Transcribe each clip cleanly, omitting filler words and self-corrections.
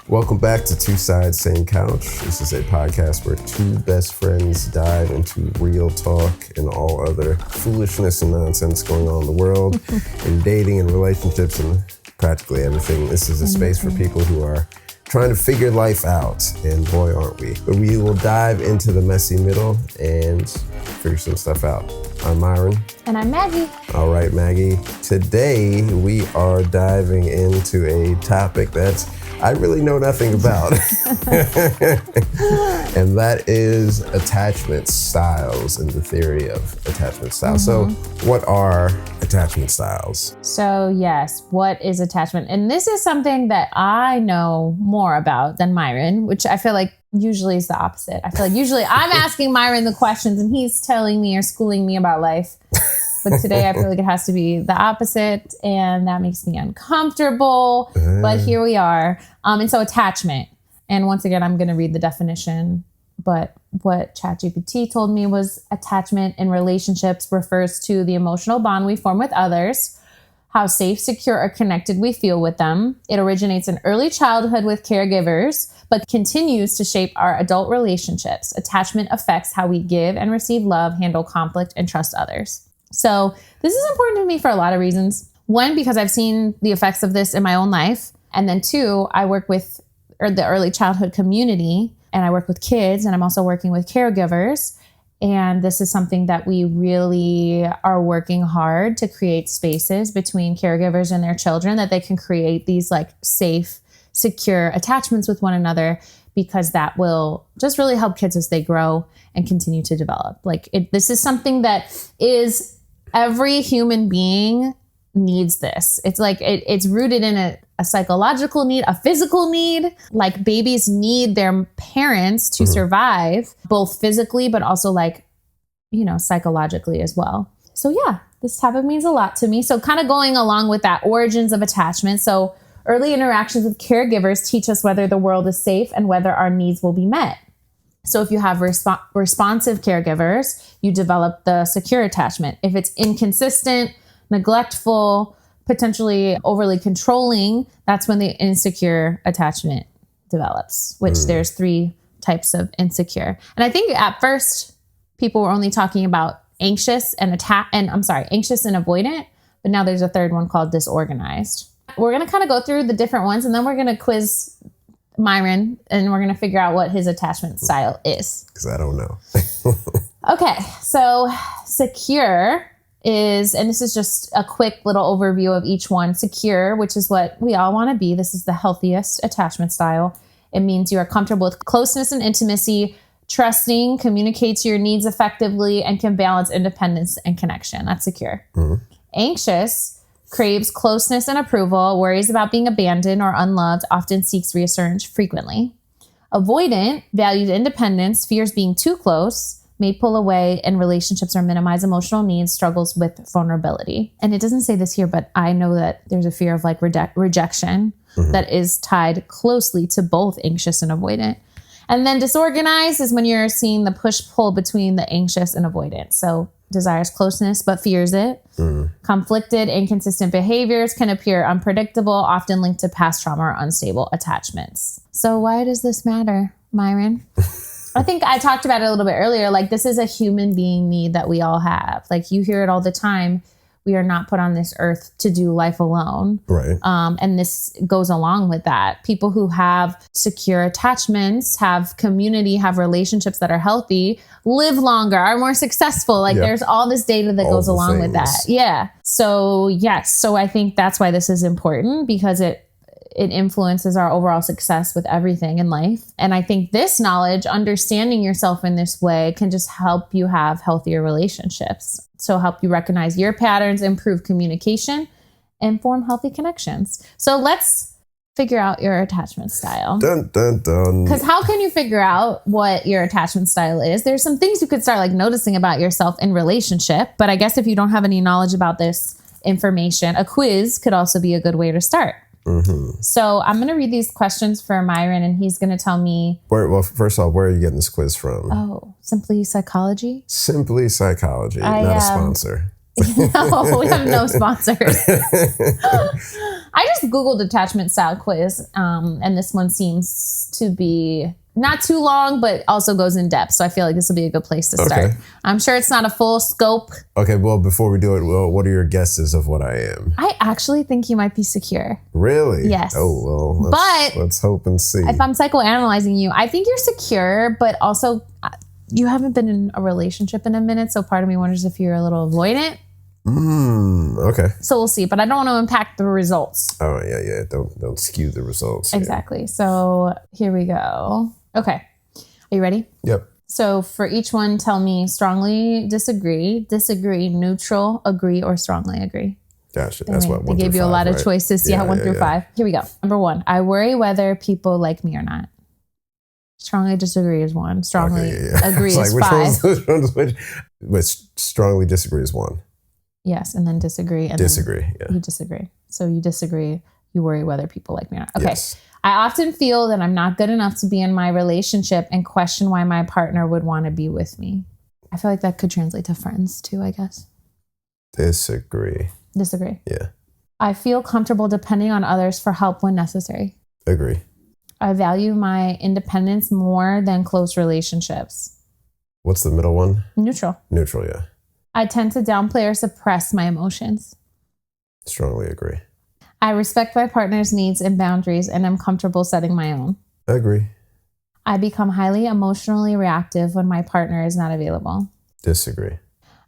Welcome back to Two Sides, Same Couch. This is a podcast where two best friends dive into real talk and all other foolishness and nonsense going on in the world, in dating and relationships and practically everything. This is a space for people who are trying to figure life out, and boy, aren't we. But we will dive into the messy middle and figure some stuff out. I'm Myron. And I'm Maggie. All right, Maggie. Today, we are diving into a topic that I really know nothing about. And that is attachment styles and the theory of attachment styles. So what are attachment styles? So yes, what is attachment? And this is something that I know more about than Myron, which I feel like usually is the opposite. I feel like usually I'm asking Myron the questions and he's telling me or schooling me about life. But today I feel like it has to be the opposite, and that makes me uncomfortable. But here we are. And so attachment. And once again, I'm going to read the definition. But what ChatGPT told me was attachment in relationships refers to the emotional bond we form with others, how safe, secure, or connected we feel with them. It originates in early childhood with caregivers, but continues to shape our adult relationships. Attachment affects how we give and receive love, handle conflict, and trust others. So this is important to me for a lot of reasons. One, because I've seen the effects of this in my own life. And then two, I work with the early childhood community and I work with kids, and I'm also working with caregivers. And this is something that we really are working hard to create spaces between caregivers and their children, that they can create these like safe, secure attachments with one another, because that will just really help kids as they grow and continue to develop. This is something that is every human being needs this. It's like it's rooted in a psychological need, a physical need. Like babies need their parents to survive, both physically, but also psychologically as well. So yeah, this topic means a lot to me. So kind of going along with that, origins of attachment. So early interactions with caregivers teach us whether the world is safe and whether our needs will be met. So if you have responsive caregivers, you develop the secure attachment. If it's inconsistent, neglectful, potentially overly controlling, that's when the insecure attachment develops, which there's three types of insecure. And I think at first people were only talking about anxious and anxious and avoidant, but now there's a third one called disorganized. We're going to kind of go through the different ones, and then we're going to quiz Myron, and we're going to figure out what his attachment style is. Because I don't know. Okay, so secure is, and this is just a quick little overview of each one. Secure, which is what we all want to be. This is the healthiest attachment style. It means you are comfortable with closeness and intimacy, trusting, communicates your needs effectively, and can balance independence and connection. That's secure. Anxious craves closeness and approval, worries about being abandoned or unloved, often seeks reassurance frequently. Avoidant values independence, fears being too close, may pull away in relationships or minimize emotional needs, struggles with vulnerability. And it doesn't say this here, but I know that there's a fear of rejection that is tied closely to both anxious and avoidant. And then disorganized is when you're seeing the push-pull between the anxious and avoidant. So desires closeness, but fears it. Conflicted, inconsistent behaviors can appear unpredictable, often linked to past trauma or unstable attachments. So why does this matter, Myron? I think I talked about it a little bit earlier. Like, this is a human being need that we all have. Like, you hear it all the time. We are not put on this earth to do life alone. Right. And this goes along with that. People who have secure attachments, have community, have relationships that are healthy, live longer, are more successful. There's all this data that goes along with that. Yeah. So yes. So I think that's why this is important, because it influences our overall success with everything in life. And I think this knowledge, understanding yourself in this way, can just help you have healthier relationships. So help you recognize your patterns, improve communication, and form healthy connections. So let's figure out your attachment style. Dun, dun, dun. Because how can you figure out what your attachment style is? There's some things you could start noticing about yourself in relationship. But I guess if you don't have any knowledge about this information, a quiz could also be a good way to start. So I'm going to read these questions for Myron, and he's going to tell me. First off, where are you getting this quiz from? Oh, Simply Psychology. Simply Psychology, not a sponsor. No, we have no sponsors. I just Googled attachment style quiz, and this one seems to be not too long, but also goes in depth. So I feel like this will be a good place to start. I'm sure it's not a full scope. Okay, well, before we do it, what are your guesses of what I am? I actually think you might be secure. Really? Yes. Oh, well, let's hope and see. If I'm psychoanalyzing you, I think you're secure, but also you haven't been in a relationship in a minute. So part of me wonders if you're a little avoidant. Okay. So we'll see, but I don't want to impact the results. Oh, yeah. Don't skew the results. Exactly. Yeah. So here we go. Okay. Are you ready? Yep. So for each one, tell me strongly disagree, neutral, agree, or strongly agree. Gotcha. That's what 1 through 5. They gave you a lot of choices. Yeah, 1 through 5. Here we go. Number 1, I worry whether people like me or not. Strongly disagree is 1. Strongly agree is 5. Which one's which? But strongly disagree is 1. Yes, and then disagree. And disagree, then you disagree. So you disagree. You worry whether people like me or not. Okay. Yes. I often feel that I'm not good enough to be in my relationship and question why my partner would want to be with me. I feel like that could translate to friends too, I guess. Disagree. Yeah. I feel comfortable depending on others for help when necessary. Agree. I value my independence more than close relationships. What's the middle one? Neutral, yeah. I tend to downplay or suppress my emotions. Strongly agree. I respect my partner's needs and boundaries and am comfortable setting my own. Agree. I become highly emotionally reactive when my partner is not available. Disagree.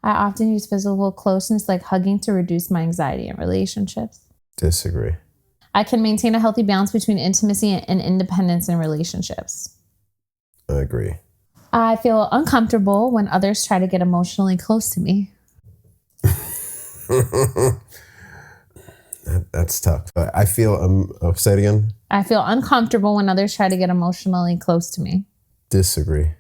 I often use physical closeness like hugging to reduce my anxiety in relationships. Disagree. I can maintain a healthy balance between intimacy and independence in relationships. Agree. I feel uncomfortable when others try to get emotionally close to me. That's tough. I feel, say it again. I feel uncomfortable when others try to get emotionally close to me. Disagree.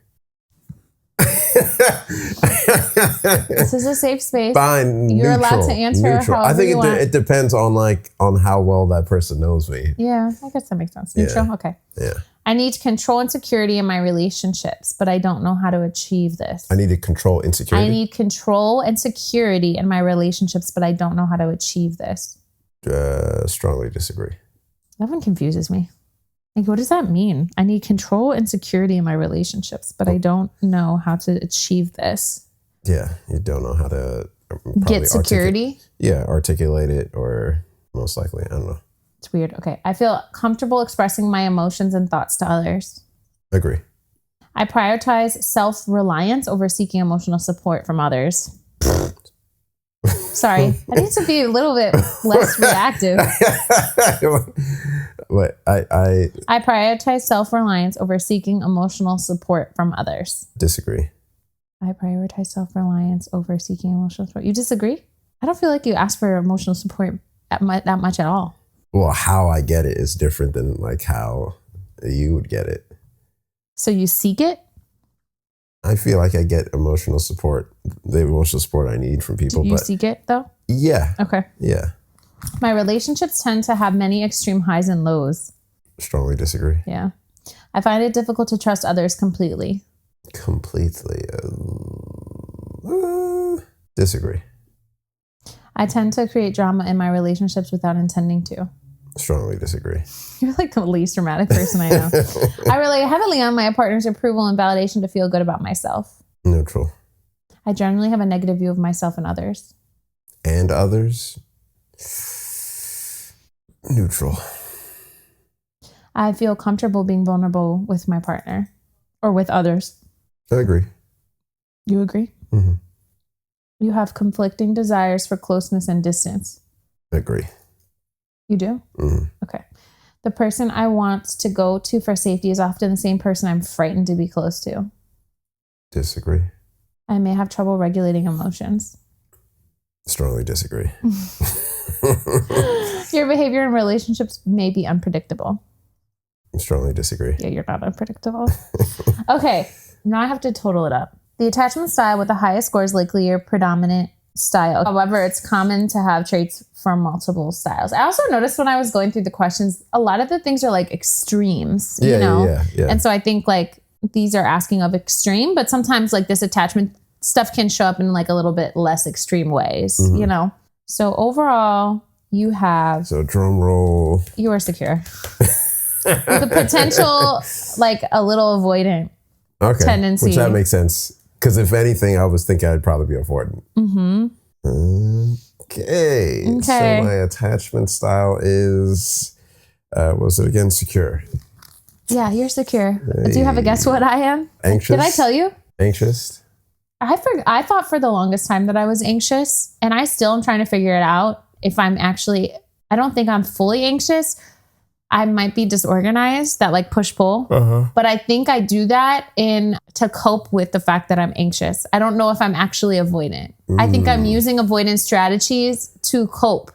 This is a safe space. Fine. You're allowed to answer however I think you want. It depends on how well that person knows me. Yeah, I guess that makes sense. Neutral? Yeah. Okay. Yeah. I need control and security in my relationships, but I don't know how to achieve this. I need to control insecurity. I need control and security in my relationships, but I don't know how to achieve this. Strongly disagree. That one confuses me. Like, what does that mean? I need control and security in my relationships, but I don't know how to achieve this. Yeah, you don't know how to get security. Articulate it, or most likely, I don't know. It's weird. Okay, I feel comfortable expressing my emotions and thoughts to others. Agree. I prioritize self-reliance over seeking emotional support from others. Sorry, I need to be a little bit less reactive. But I prioritize self-reliance over seeking emotional support from others. Disagree. I prioritize self-reliance over seeking emotional support. You disagree? I don't feel like you ask for emotional support that much at all. Well, how I get it is different than like how you would get it. So you seek it? I feel like I get emotional support, the emotional support I need from people. Do you seek it though? Yeah. Okay. Yeah. My relationships tend to have many extreme highs and lows. Strongly disagree. Yeah. I find it difficult to trust others completely. Disagree. I tend to create drama in my relationships without intending to. Strongly disagree. You're like the least dramatic person I know. I rely heavily on my partner's approval and validation to feel good about myself. Neutral. I generally have a negative view of myself and others. And others? Neutral. I feel comfortable being vulnerable with my partner or with others. I agree. You agree? Mm-hmm. You have conflicting desires for closeness and distance. I agree. You do? Mm-hmm. Okay. The person I want to go to for safety is often the same person I'm frightened to be close to. Disagree. I may have trouble regulating emotions. Strongly disagree. Your behavior in relationships may be unpredictable. Strongly disagree. Yeah, you're not unpredictable. Okay, now I have to total it up. The attachment style with the highest score is likely your predominant style. However, it's common to have traits from multiple styles. I also noticed when I was going through the questions, a lot of the things are like extremes, you know? Yeah. And so I think like these are asking of extreme, but sometimes like this attachment stuff can show up in like a little bit less extreme ways, you know? So overall, you have... So drum roll. You are secure. With the potential, like a little avoidant tendency. Which that makes sense. Because if anything, I was thinking I'd probably be avoidant. Okay. So my attachment style is, was it again, secure? Yeah, you're secure. Hey. Do you have a guess what I am? Anxious. Did I tell you? Anxious. I thought for the longest time that I was anxious, and I still am trying to figure it out. If I'm actually, I don't think I'm fully anxious. I might be disorganized, that like push-pull. But I think I do that to cope with the fact that I'm anxious. I don't know if I'm actually avoidant. I think I'm using avoidance strategies to cope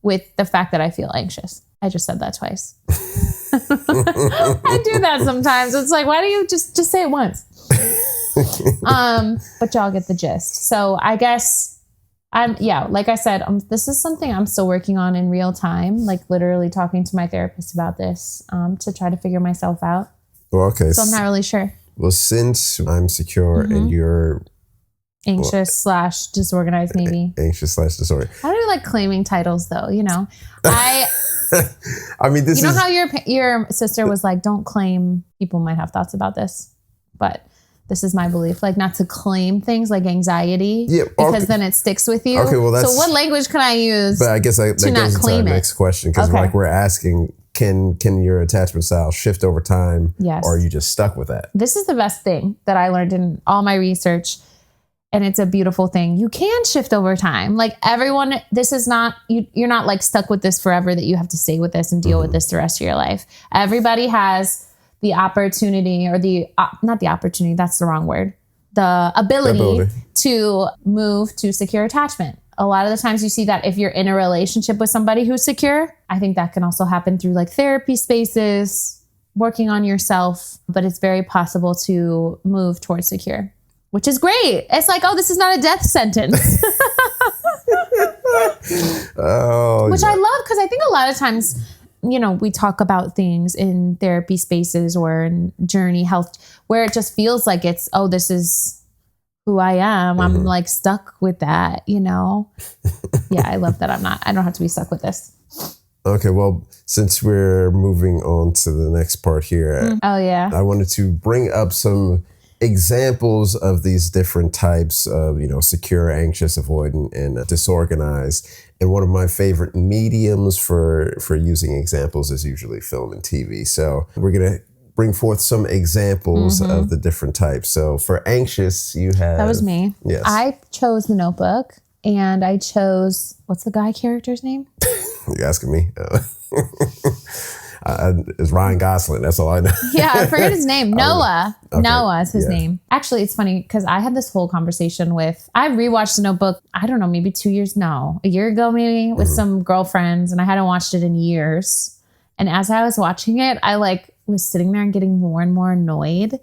with the fact that I feel anxious. I just said that twice. I do that sometimes. It's like, why do you just say it once? But y'all get the gist. So I guess... like I said, this is something I'm still working on in real time, like literally talking to my therapist about this to try to figure myself out. Well, okay. So I'm not really sure. Well, since I'm secure and you're anxious / disorganized, maybe. Anxious / disorganized. I don't even like claiming titles though, you know. I mean, this you know how your sister was like, don't claim, people might have thoughts about this, but this is my belief, like not to claim things like anxiety, because then it sticks with you. Okay, well, so what language can I use? But I guess that goes into our next question, because like we're asking, can your attachment style shift over time? Yes. Or are you just stuck with that? This is the best thing that I learned in all my research, and it's a beautiful thing. You can shift over time. Like everyone, this is not, you're not like stuck with this forever, that you have to stay with this and deal with this the rest of your life. Everybody has the opportunity, or not the opportunity, that's the wrong word. The ability to move to secure attachment. A lot of the times you see that if you're in a relationship with somebody who's secure. I think that can also happen through like therapy spaces, working on yourself, but it's very possible to move towards secure, which is great. It's like, oh, this is not a death sentence. Which I love, because I think a lot of times, you know, we talk about things in therapy spaces or in journey health where it just feels like it's, oh, this is who I am. I'm like stuck with that, you know? Yeah, I love that I don't have to be stuck with this. Okay, well, since we're moving on to the next part here, I wanted to bring up some examples of these different types of, you know, secure, anxious, avoidant, and disorganized. And one of my favorite mediums for using examples is usually film and TV. So we're going to bring forth some examples of the different types. So for anxious, you have... That was me. Yes. I chose The Notebook, and I chose... What's the guy character's name? You asking me? It's Ryan Gosling. That's all I know. Yeah, I forget his name. Noah. Okay. Noah is his name. Actually, it's funny because I had this whole conversation with... I rewatched The Notebook, I don't know, maybe a year ago maybe, with some girlfriends, and I hadn't watched it in years. And as I was watching it, I like was sitting there and getting more and more annoyed,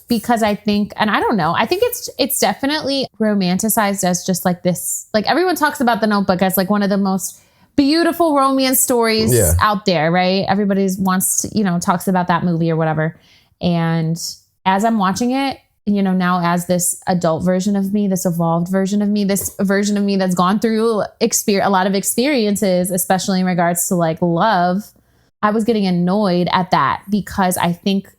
because I think, and I don't know, I think it's definitely romanticized as just like this. Like everyone talks about The Notebook as like one of the most beautiful romance stories out there, right? Everybody wants to, you know, talks about that movie or whatever. And as I'm watching it, you know, now as this adult version of me, this evolved version of me, this version of me that's gone through a lot of experiences, especially in regards to like love, I was getting annoyed at that, because I think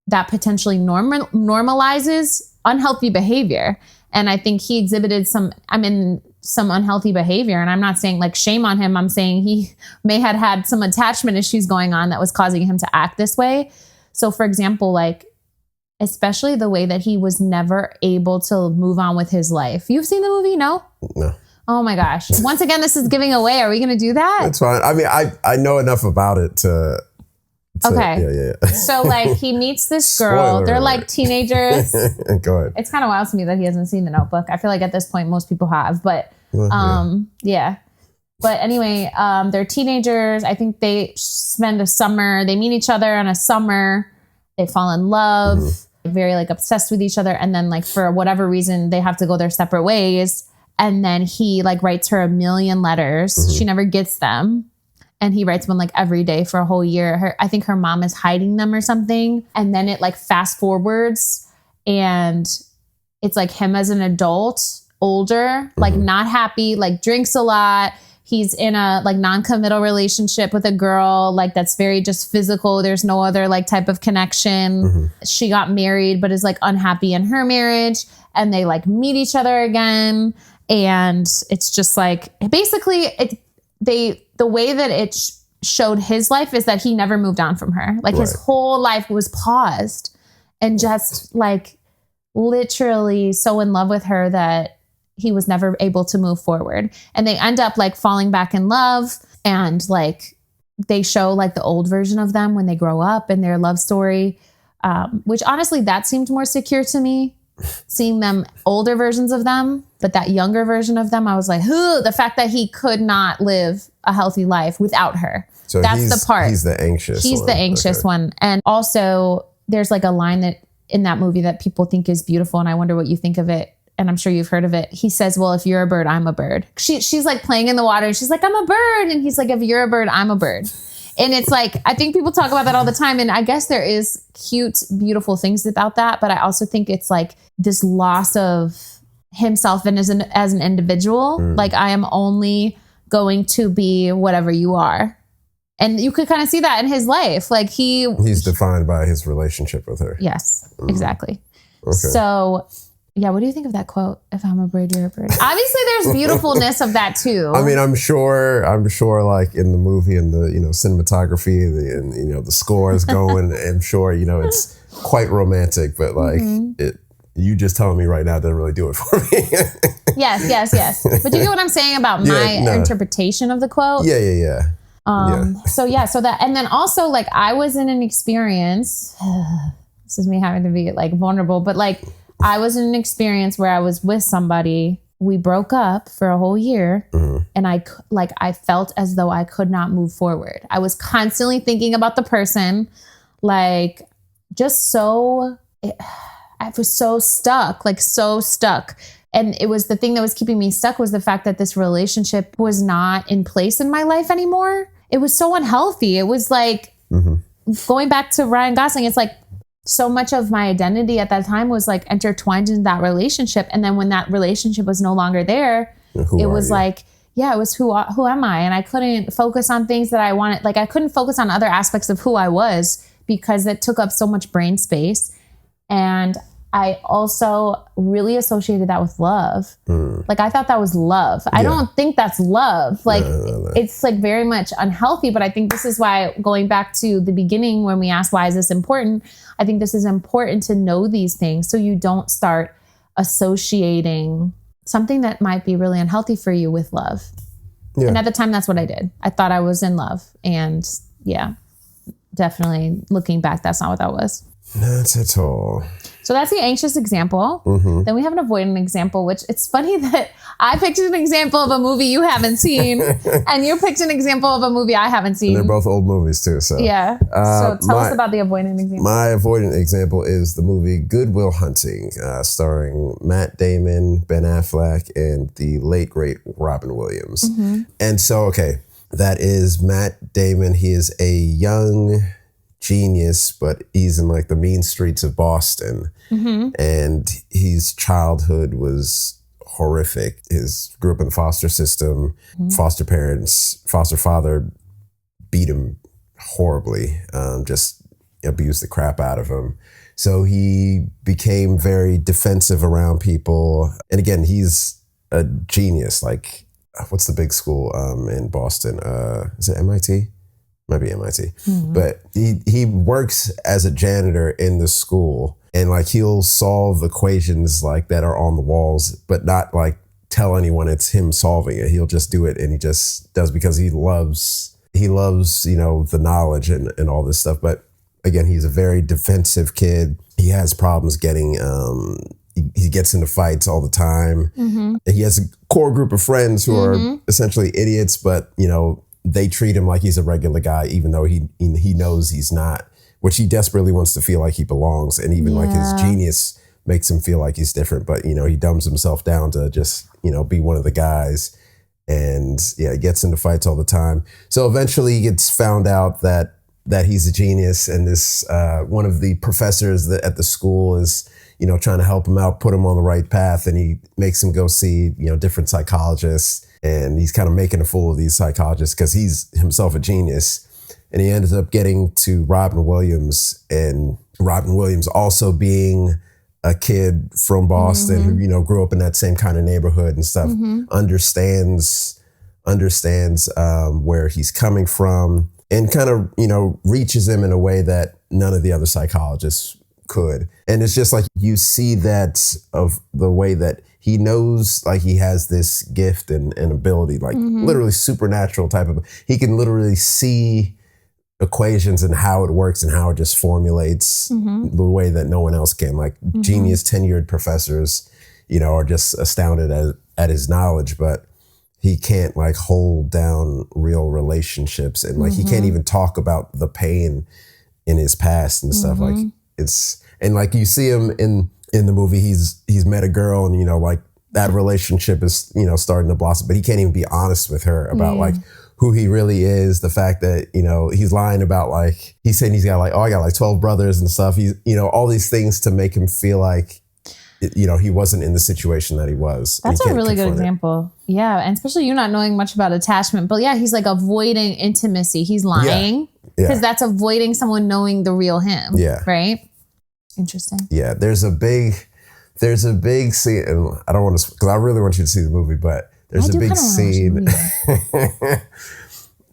that potentially normalizes unhealthy behavior. And I think he exhibited some unhealthy behavior. And I'm not saying like shame on him. I'm saying he may have had some attachment issues going on that was causing him to act this way. So for example, like, especially the way that he was never able to move on with his life. You've seen the movie? No? No. Oh my gosh. Once again, this is giving away. Are we going to do that? That's fine. I mean, I know enough about it to okay. Yeah. So like he meets this girl. Spoiler They're alert. Like teenagers. Go ahead. It's kind of wild to me that he hasn't seen The Notebook. I feel like at this point, most people have, but yeah. But anyway, they're teenagers. I think they spend a summer. They meet each other in a summer. They fall in love, very like obsessed with each other. And then like for whatever reason, they have to go their separate ways. And then he like writes her 1,000,000 letters. She never gets them. And he writes one like every day for a whole year. I think her mom is hiding them or something. And then it like fast forwards, and it's like him as an adult, older, like not happy, like drinks a lot. He's in a like non-committal relationship with a girl, like that's very just physical. There's no other like type of connection. She got married, but is like unhappy in her marriage, and they like meet each other again. And it's just like, basically the way that it showed his life is that he never moved on from her. Like his whole life was paused and just like literally so in love with her that he was never able to move forward. And they end up like falling back in love, and like they show like the old version of them when they grow up and their love story, which honestly, that seemed more secure to me, seeing them older versions of them. But that younger version of them, I was like, the fact that he could not live a healthy life without her. So that's the part. He's the anxious He's one. the anxious one. And also there's like a line that in that movie that people think is beautiful, and I wonder what you think of it. And I'm sure you've heard of it. He says, well, if you're a bird, I'm a bird. She's like playing in the water, and she's like, I'm a bird. And he's like, if you're a bird, I'm a bird. And it's like, I think people talk about that all the time. And I guess there is cute, beautiful things about that. But I also think it's like this loss of himself and as an individual. Like, I am only going to be whatever you are. And you could kind of see that in his life. Like he's defined by his relationship with her. Yes, exactly. Okay. So yeah, what do you think of that quote? If I'm a bird, you're a bird. Obviously, there's beautifulness of that too. I mean, I'm sure, like in the movie and the cinematography and the score is going. I'm sure it's quite romantic, but like you just telling me right now doesn't really do it for me. Yes. But do you get what I'm saying about my interpretation of the quote? Yeah. So that, and then also like I was in an experience. This is me having to be like vulnerable, but like. I was in an experience where I was with somebody. We broke up for a whole year, and I felt as though I could not move forward. I was constantly thinking about the person, like just I was so stuck. And it was the thing that was keeping me stuck was the fact that this relationship was not in place in my life anymore. It was so unhealthy. It was like going back to Ryan Gosling. It's like, so much of my identity at that time was like intertwined in that relationship. And then when that relationship was no longer there, it was like, it was who am I? And I couldn't focus on things that I wanted. Like I couldn't focus on other aspects of who I was because it took up so much brain space. And I also really associated that with love. Like I thought that was love. I don't think that's love. Like it's like very much unhealthy. But I think this is why, going back to the beginning when we asked, why is this important? I think this is important to know these things so you don't start associating something that might be really unhealthy for you with love. Yeah. And at the time, that's what I did. I thought I was in love. And definitely looking back, that's not what that was. Not at all. So that's the anxious example. Then we have an avoidant example, which it's funny that I picked an example of a movie you haven't seen, and you picked an example of a movie I haven't seen. And they're both old movies too. So so tell us about the avoidant example. My avoidant example is the movie Good Will Hunting, starring Matt Damon, Ben Affleck, and the late great Robin Williams. And so, that is Matt Damon. He is a young genius, but he's in like the mean streets of Boston, and his childhood was horrific. Grew up in the foster system, foster father beat him horribly, just abused the crap out of him. So he became very defensive around people. And again, he's a genius. Like, what's the big school in Boston? Is it MIT? Might be MIT. But he works as a janitor in the school, and like he'll solve equations like that are on the walls, but not like tell anyone it's him solving it. He'll just do it, and he just does because he loves the knowledge and all this stuff. But again, he's a very defensive kid. He has problems getting he gets into fights all the time. And he has a core group of friends who are essentially idiots, but they treat him like he's a regular guy, even though he knows he's not, which he desperately wants to feel like he belongs. And even like his genius makes him feel like he's different, but he dumbs himself down to just, be one of the guys. And he gets into fights all the time. So eventually he gets found out that he's a genius. And this, one of the professors at the school is, trying to help him out, put him on the right path. And he makes him go see, different psychologists. and he's kind of making a fool of these psychologists because he's himself a genius. And he ended up getting to Robin Williams, and Robin Williams also being a kid from Boston who, you know, grew up in that same kind of neighborhood and stuff, understands where he's coming from, and kind of, you know, reaches him in a way that none of the other psychologists could. And it's just like you see that of the way that he knows, like he has this gift and ability, like literally supernatural type of, he can literally see equations and how it works and how it just formulates the way that no one else can. Like genius tenured professors, you know, are just astounded at his knowledge, but he can't like hold down real relationships, and like he can't even talk about the pain in his past and stuff. Like it's, and like you see him in the movie, he's met a girl, and, you know, like that relationship is, you know, starting to blossom, but he can't even be honest with her about like who he really is. The fact that, you know, he's lying about, like, he's saying he's got like, oh, I got like 12 brothers and stuff. He's, you know, all these things to make him feel like, you know, he wasn't in the situation that he was. That's a really good example. Yeah. And especially you not knowing much about attachment, but yeah, he's like avoiding intimacy. He's lying because that's avoiding someone knowing the real him. Yeah. Right. Interesting. Yeah. There's a big scene, and I don't want to, because I really want you to see the movie, but there's a big scene.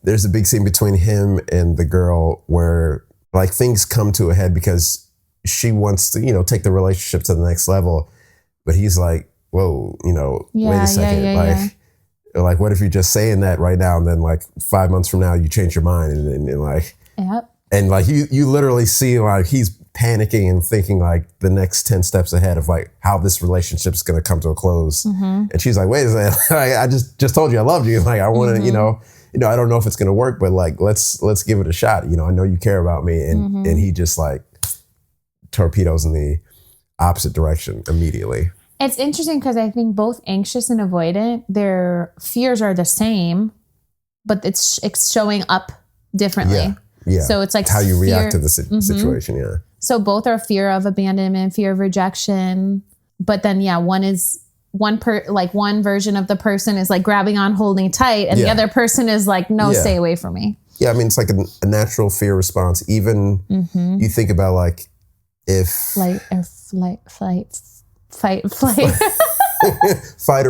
There's a big scene between him and the girl where like things come to a head because she wants to, you know, take the relationship to the next level, but he's like, whoa, you know, wait a second. Like, what if you're just saying that right now, and then like 5 months from now you change your mind, and like, and like you literally see like he's panicking and thinking like the next 10 steps ahead of like how this relationship is going to come to a close. And she's like, wait a second, I just told you I loved you. Like, I want to, you know, I don't know if it's going to work, but like, let's give it a shot. You know, I know you care about me. And he just like torpedoes in the opposite direction immediately. It's interesting because I think both anxious and avoidant, their fears are the same, but it's showing up differently. Yeah. So it's like how you react to the situation. Yeah. So both are fear of abandonment, fear of rejection. But then, one version of the person is like grabbing on, holding tight. And the other person is like, no, stay away from me. Yeah. I mean, it's like a natural fear response. Even you think about like if fight or flight. Fight or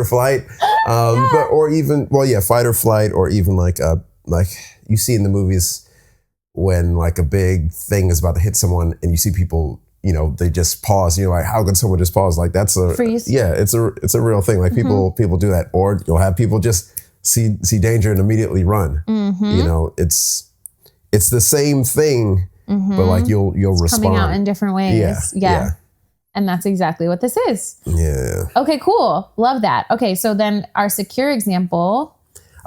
flight. But, or even, fight or flight, or even like you see in the movies when like a big thing is about to hit someone and you see people, you know, they just pause. You're like, how could someone just pause? Like that's a freeze. Yeah, it's a real thing. Like people do that, or you'll have people just see danger and immediately run. You know, it's the same thing, but like you'll respond. Coming out in different ways. Yeah. And that's exactly what this is. Yeah. Okay, cool. Love that. Okay, so then our secure example.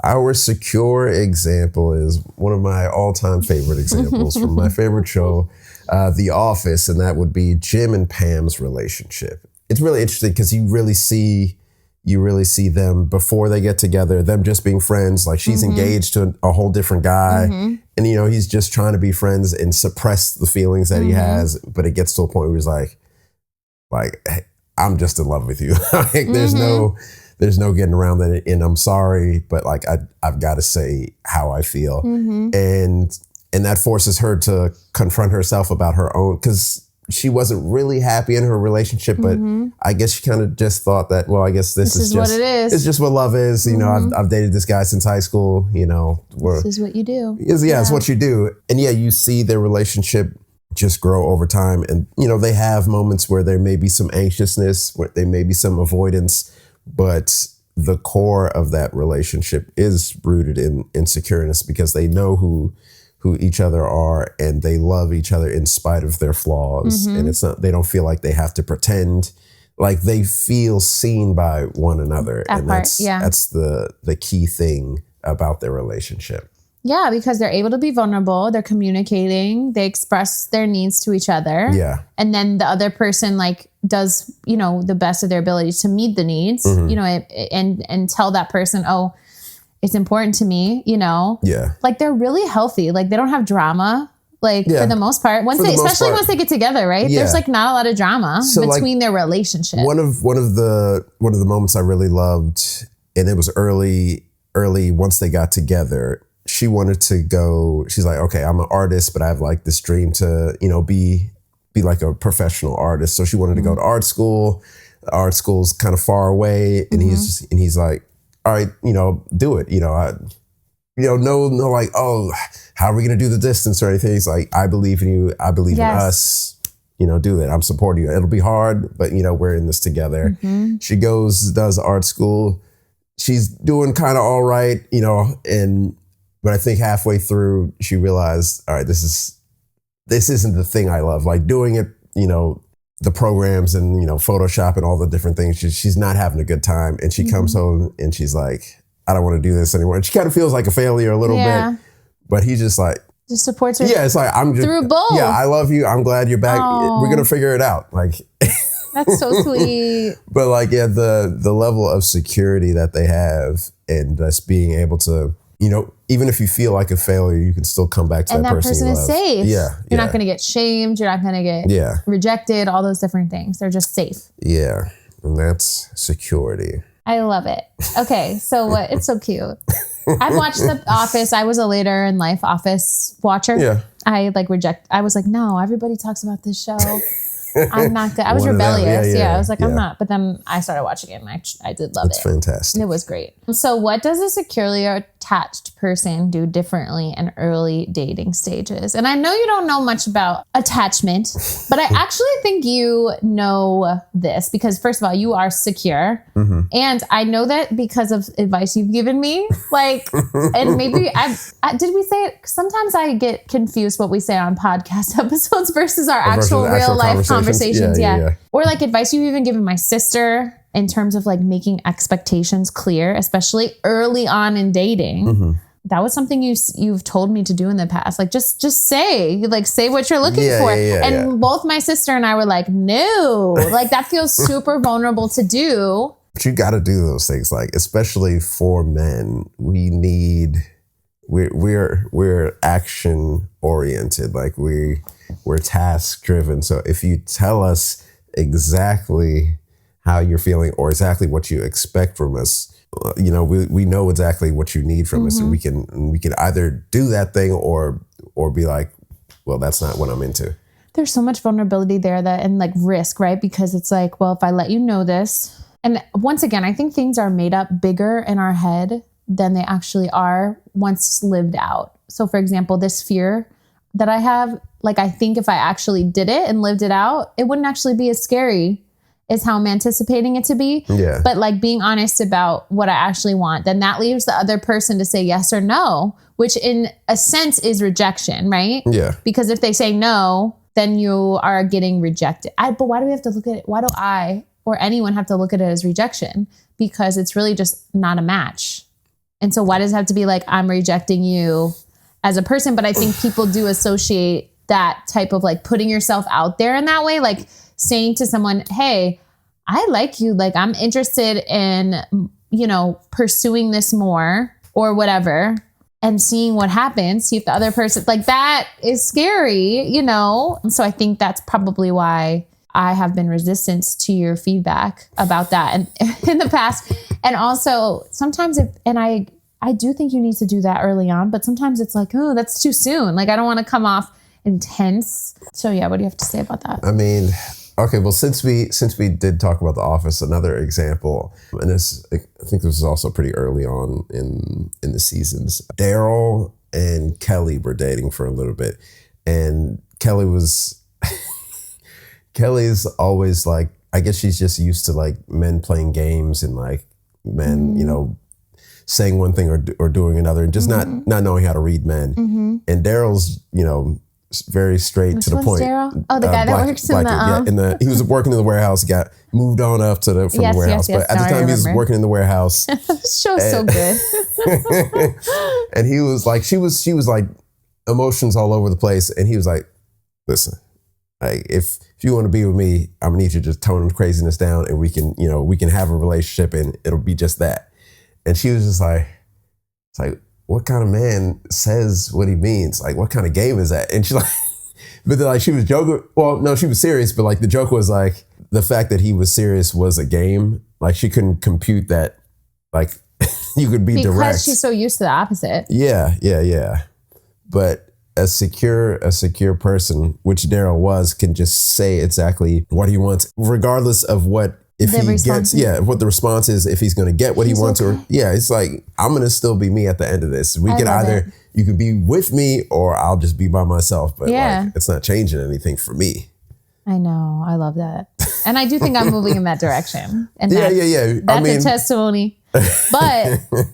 Our secure example is one of my all-time favorite examples from my favorite show, The Office, and that would be Jim and Pam's relationship. It's really interesting because you really see them before they get together, them just being friends. Like she's engaged to a whole different guy, and you know he's just trying to be friends and suppress the feelings that he has. But it gets to a point where he's like, hey, I'm just in love with you. Like there's no getting around that, and I'm sorry, but like I've got to say how I feel, and that forces her to confront herself about her own, because she wasn't really happy in her relationship, but I guess she kind of just thought that, well, I guess this is just what it is. It's just what love is. You know, I've dated this guy since high school. You know, this is what you do. It's what you do, and you see their relationship just grow over time, and you know they have moments where there may be some anxiousness, where there may be some avoidance. But the core of that relationship is rooted in insecureness, because they know who each other are, and they love each other in spite of their flaws. And they don't feel like they have to pretend, like they feel seen by one another. That's the key thing about their relationship. Yeah, because they're able to be vulnerable. They're communicating. They express their needs to each other. Yeah. And then the other person like does, you know, the best of their ability to meet the needs, you know, and tell that person, oh, it's important to me, you know. Yeah. Like they're really healthy. Like they don't have drama. Like for the most part, once they get together, right? Yeah. There's like not a lot of drama between their relationship. One of the moments I really loved and it was early once they got together. She wanted to go, she's like, okay, I'm an artist, but I have like this dream to, be like a professional artist. So she wanted to go to art school. The art school's kind of far away. And he's like, all right, do it. No, like, oh, how are we going to do the distance or anything? He's like, I believe in you. I believe in us. Do that. I'm supporting you. It'll be hard, but we're in this together. She does art school. She's doing kind of all right, but I think halfway through she realized, all right, this isn't the thing I love. Like doing it, the programs and, Photoshop and all the different things. She's not having a good time. And she comes home and she's like, I don't want to do this anymore. And she kind of feels like a failure a little bit, but he's just like, just supports her. Yeah, it's like, I'm just through both. Yeah, I love you. I'm glad you're back. Aww. We're going to figure it out. Like, that's so sweet. But like, yeah, the level of security that they have and just being able to, even if you feel like a failure, you can still come back to and that person is safe. Yeah. You're not going to get shamed. You're not going to get rejected, all those different things. They're just safe. Yeah. And that's security. I love it. Okay. So it's so cute. I've watched The Office. I was a later in life Office watcher. Yeah. I was like, no, everybody talks about this show. I'm not good. I was rebellious. Yeah. I was like, I'm not. But then I started watching it and I did love it. It's fantastic. It was great. So what does a securely attached person do differently in early dating stages? And I know you don't know much about attachment, but I actually think you know this because first of all, you are secure. And I know that because of advice you've given me, like, and maybe did we say it? Sometimes I get confused what we say on podcast episodes versus our actual real life conversations. Yeah. Or like advice you've even given my sister in terms of like making expectations clear, especially early on in dating. That was something you've told me to do in the past. Like just say what you're looking for. And both my sister and I were like, no, like that feels super vulnerable to do. But you got to do those things, like especially for men. We're action oriented, like we're task driven. So if you tell us exactly how you're feeling or exactly what you expect from us, we know exactly what you need from us, and we can either do that thing or be like, well, that's not what I'm into. There's so much vulnerability there and like risk, right? Because it's like, well, if I let you know this, and once again, I think things are made up bigger in our head than they actually are once lived out. So for example, this fear that I have, like, I think if I actually did it and lived it out, it wouldn't actually be as scary as how I'm anticipating it to be. Yeah. But like being honest about what I actually want, then that leaves the other person to say yes or no, which in a sense is rejection, right? Yeah. Because if they say no, then you are getting rejected. But why do we have to look at it? Why do I or anyone have to look at it as rejection? Because it's really just not a match. And so why does it have to be like, I'm rejecting you as a person? But I think people do associate that type of like putting yourself out there in that way, like saying to someone, hey, I like you. Like I'm interested in, pursuing this more or whatever and seeing what happens. See if the other person, like that is scary, And so I think that's probably why I have been resistant to your feedback about that and in the past. And also sometimes I do think you need to do that early on, but sometimes it's like, oh, that's too soon. Like I don't want to come off intense. So yeah, what do you have to say about that? I mean, okay, well, since we did talk about The Office, another example, and I think this was also pretty early on in the seasons. Daryl and Kelly were dating for a little bit, and Kelly's always like, I guess she's just used to like men playing games and like men, saying one thing or doing another, and just not knowing how to read men. And Daryl's, very straight to the point. Daryl? Oh, the guy that works he was working in the warehouse, got moved on up from the warehouse. Yes, but at the time he was working in the warehouse. This show's so good. And he was like, she was like emotions all over the place. And he was like, listen, like if you want to be with me, I'm gonna need you to just tone the craziness down and we can have a relationship and it'll be just that. And she was just like, it's like, what kind of man says what he means? Like, what kind of game is that? And she's like, but then like she was joking. Well, no, she was serious, but like the joke was like the fact that he was serious was a game. Like she couldn't compute that like You could be direct. Because she's so used to the opposite. Yeah. But a secure person, which Daryl was, can just say exactly what he wants, regardless of what what the response is, if he's going to get what he wants, or it's like, I'm going to still be me at the end of this. We can either, you can be with me or I'll just be by myself, but like, it's not changing anything for me. I know. I love that. And I do think I'm moving in that direction. And yeah. That's a testimony. But what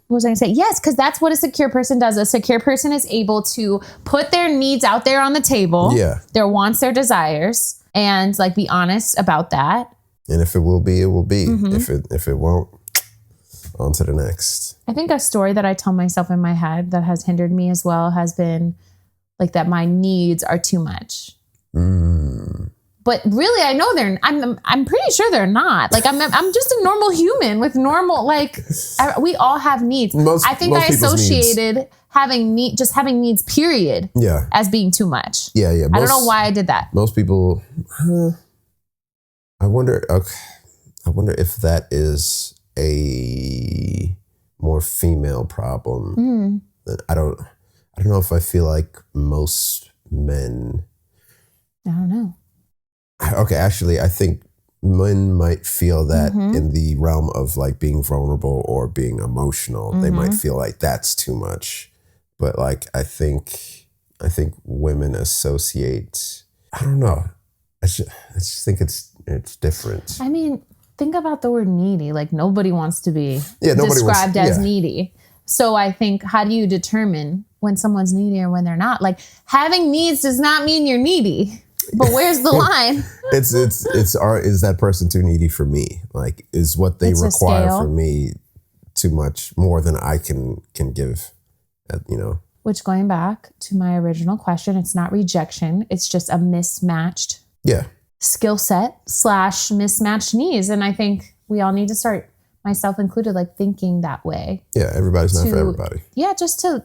was I going to say? Yes, because that's what a secure person does. A secure person is able to put their needs out there on the table, their wants, their desires, and like be honest about that. And if it will be, it will be. If it won't, on to the next. I think a story that I tell myself in my head that has hindered me as well has been like that my needs are too much. But really, I know I'm pretty sure they're not. Like I'm just a normal human with normal, like we all have needs. I think I associated having needs, period, as being too much. Yeah. I don't know why I did that. Most people, I wonder if that is a more female problem. I don't know if I feel like most men. I don't know. Okay, actually, I think men might feel that in the realm of like being vulnerable or being emotional. They might feel like that's too much. But like, I think women associate, I don't know. I just think it's different. I mean, think about the word needy. Like nobody wants to be described as needy. So I think, how do you determine when someone's needy or when they're not? Like having needs does not mean you're needy. But where's the line? Is that person too needy for me? Like, is what they require for me too much, more than I can give? Which, going back to my original question, it's not rejection. It's just a mismatched skill set / mismatched needs. And I think we all need to start, myself included, like thinking that way. Yeah, everybody's not for everybody. Yeah, just to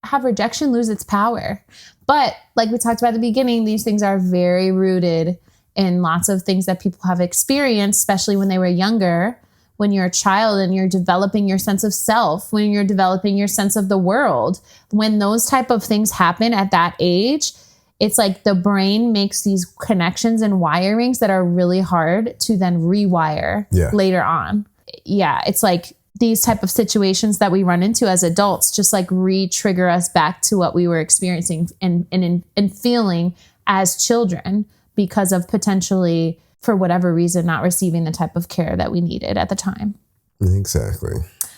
have rejection lose its power. But like we talked about at the beginning, these things are very rooted in lots of things that people have experienced, especially when they were younger, when you're a child and you're developing your sense of self, when you're developing your sense of the world. When those type of things happen at that age, it's like the brain makes these connections and wirings that are really hard to then rewire later on. Yeah, it's like these type of situations that we run into as adults just like re-trigger us back to what we were experiencing and feeling as children because of potentially, for whatever reason, not receiving the type of care that we needed at the time. Exactly.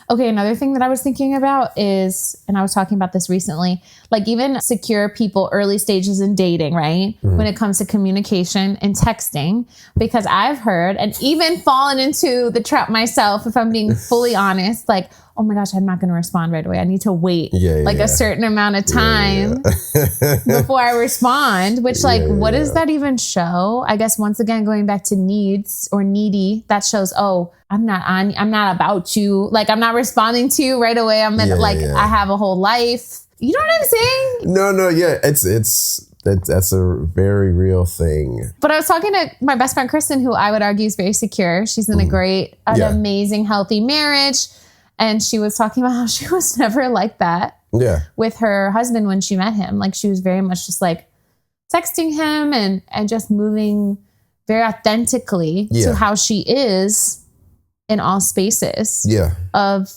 Okay, another thing that I was thinking about is, and I was talking about this recently, like even secure people early stages in dating, right? When it comes to communication and texting, because I've heard and even fallen into the trap myself, if I'm being fully honest, like, oh my gosh, I'm not going to respond right away. I need to wait a certain amount of time before I respond, which what does that even show? I guess once again, going back to needs or needy, that shows, I'm not about you. Like, I'm not responding to you right away. I have a whole life. You know what I'm saying? No. Yeah. That's a very real thing. But I was talking to my best friend, Kristen, who I would argue is very secure. She's in an amazing, healthy marriage. And she was talking about how she was never like that with her husband when she met him. Like she was very much just like texting him and just moving very authentically to how she is in all spaces of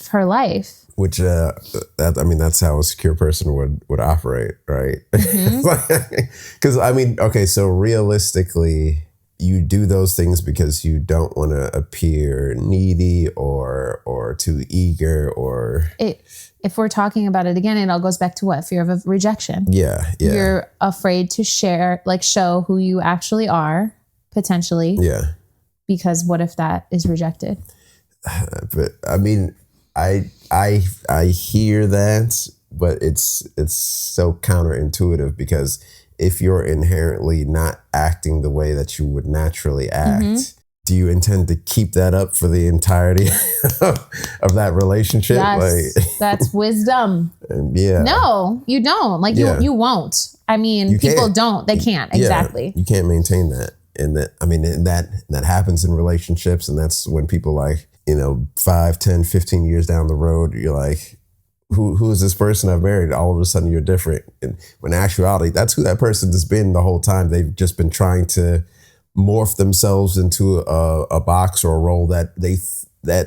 her life. Which, that's how a secure person would operate, right? Because, so realistically, you do those things because you don't want to appear needy or too eager if we're talking about it again, it all goes back to what? Fear of rejection. Yeah. You're afraid to show who you actually are, potentially. Yeah. Because what if that is rejected? But I hear that, but it's so counterintuitive because if you're inherently not acting the way that you would naturally act, do you intend to keep that up for the entirety of that relationship? Yes, that's wisdom. Yeah. No, you don't. You won't. I mean, people don't. They can't. Exactly. You can't maintain that. And that happens in relationships. And that's when people 5, 10, 15 years down the road, you're like, who is this person I've married? All of a sudden you're different. And when in actuality, that's who that person has been the whole time. They've just been trying to morph themselves into a box or a role that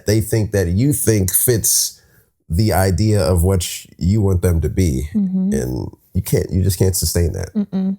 they think that you think fits the idea of what you want them to be. Mm-hmm. And you just can't sustain that. Mm-mm.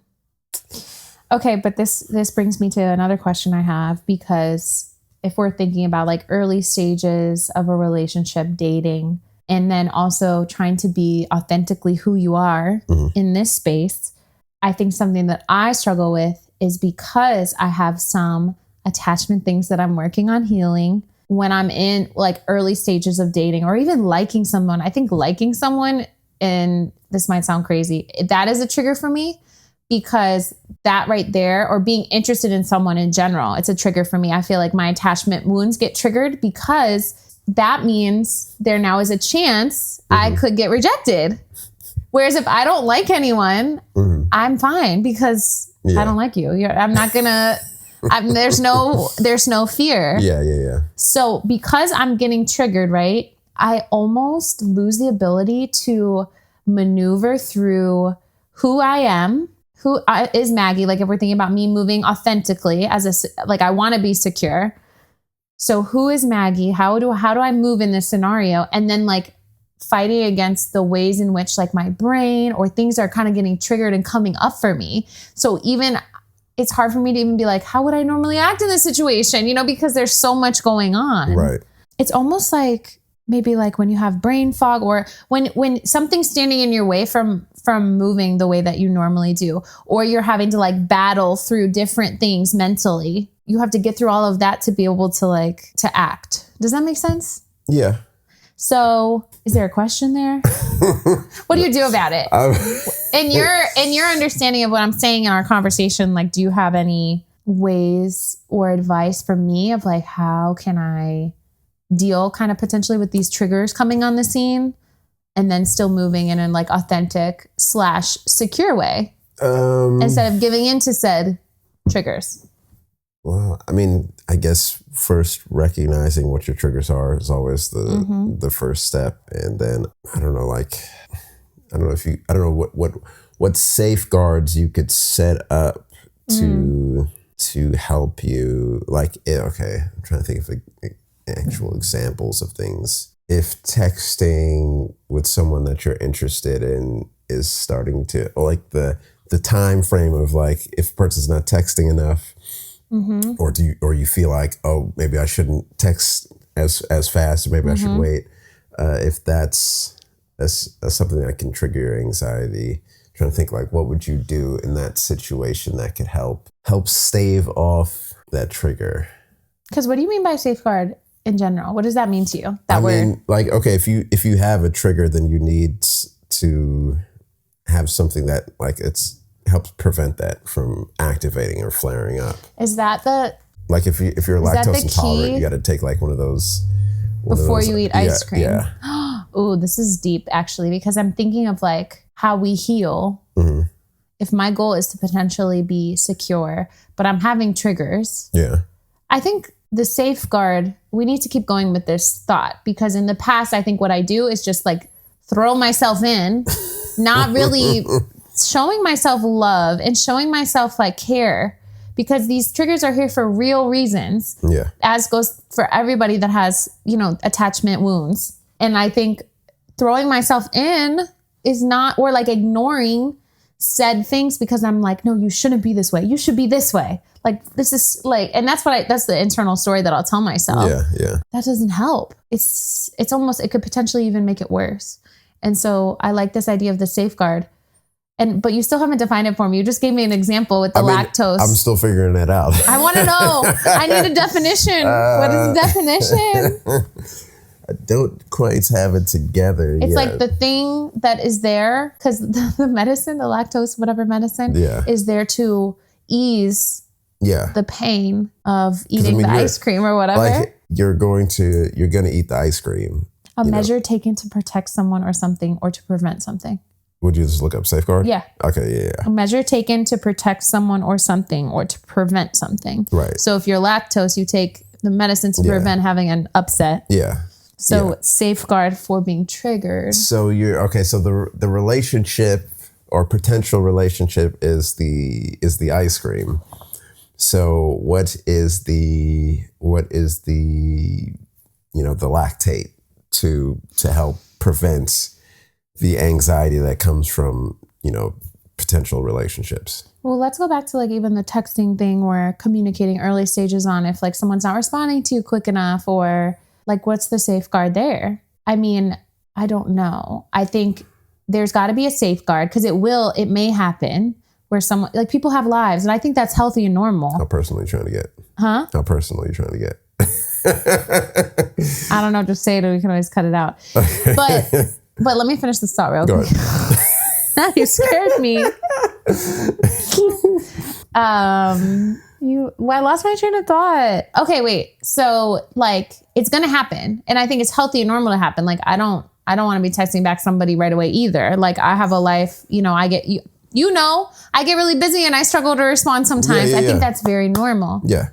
Okay, but this brings me to another question I have, because if we're thinking about like early stages of a relationship, dating, and then also trying to be authentically who you are in this space, I think something that I struggle with is because I have some attachment things that I'm working on healing when I'm in like early stages of dating or even liking someone. I think liking someone, and this might sound crazy, that is a trigger for me, because that right there, or being interested in someone in general, it's a trigger for me. I feel like my attachment wounds get triggered because that means there now is a chance I could get rejected. Whereas if I don't like anyone, I'm fine because I don't like you. I'm not gonna, there's no fear. Yeah. So because I'm getting triggered, right, I almost lose the ability to maneuver through who I am, is Maggie. Like if we're thinking about me moving authentically like I want to be secure. So who is Maggie? How do I move in this scenario? And then like fighting against the ways in which like my brain or things are kind of getting triggered and coming up for me. So even it's hard for me to even be like, how would I normally act in this situation? Because there's so much going on. Right. It's almost like maybe like when you have brain fog, or when something's standing in your way from moving the way that you normally do, or you're having to like battle through different things mentally. You have to get through all of that to be able to to act. Does that make sense? Yeah. So is there a question there? What do you do about it? In your understanding of what I'm saying in our conversation, like, do you have any ways or advice for me of like, how can I deal kind of potentially with these triggers coming on the scene and then still moving in an like authentic / secure way instead of giving in to said triggers? Well, I mean, I guess first recognizing what your triggers are is always the first step. And then I don't know what safeguards you could set up to help you. Like, okay, I'm trying to think of actual examples of things. If texting with someone that you're interested in is starting to, or like the time frame of like, if a person's not texting enough, or you feel like, oh, maybe I shouldn't text as fast, or maybe I should wait. If that's something that can trigger your anxiety, I'm trying to think like, what would you do in that situation that could help stave off that trigger? Because what do you mean by safeguard in general? What does that mean to you? That word? Mean, like, okay, if you have a trigger, then you need to have something that like helps prevent that from activating or flaring up. Is that like if you're lactose intolerant, you got to take like one of those before you eat ice cream? Yeah. Oh, this is deep actually, because I'm thinking of like how we heal. If my goal is to potentially be secure, but I'm having triggers. Yeah. I think the safeguard, we need to keep going with this thought, because in the past, I think what I do is just like throw myself in, not really showing myself love and showing myself like care, because these triggers are here for real reasons. Yeah. As goes for everybody that has, attachment wounds. And I think throwing myself in is not, or like ignoring said things because I'm like, no, you shouldn't be this way. You should be this way. Like, this is like, and that's that's the internal story that I'll tell myself. Yeah. That doesn't help. It's almost, it could potentially even make it worse. And so I like this idea of the safeguard. But you still haven't defined it for me. You just gave me an example with the lactose. I'm still figuring that out. I want to know. I need a definition. What is the definition? I don't quite have it together It's yet. like the thing that is there, because the medicine, the lactose, whatever medicine, is there to ease the pain of eating the ice cream or whatever. Like you're going to eat the ice cream. A measure taken to protect someone or something, or to prevent something. Would you just look up safeguard? Yeah. Okay, yeah. A measure taken to protect someone or something, or to prevent something. Right. So if you're lactose, you take the medicine to prevent having an upset. Yeah. So safeguard for being triggered. So so the relationship or potential relationship is the ice cream. So what is the the lactate to help prevent the anxiety that comes from, potential relationships? Well, let's go back to like even the texting thing where communicating early stages on if like someone's not responding to you quick enough, or like what's the safeguard there? I mean, I don't know. I think there's got to be a safeguard because it may happen where someone, like people have lives, and I think that's healthy and normal. How personal are you trying to get? Huh? How personal are you trying to get? I don't know, just say it or we can always cut it out. Okay. But let me finish this thought real Go quick. ahead. You scared me. I lost my train of thought. Okay, wait. So like it's gonna happen. And I think it's healthy and normal to happen. Like I don't want to be texting back somebody right away either. Like I have a life, I get I get really busy and I struggle to respond sometimes. I think that's very normal. Yeah.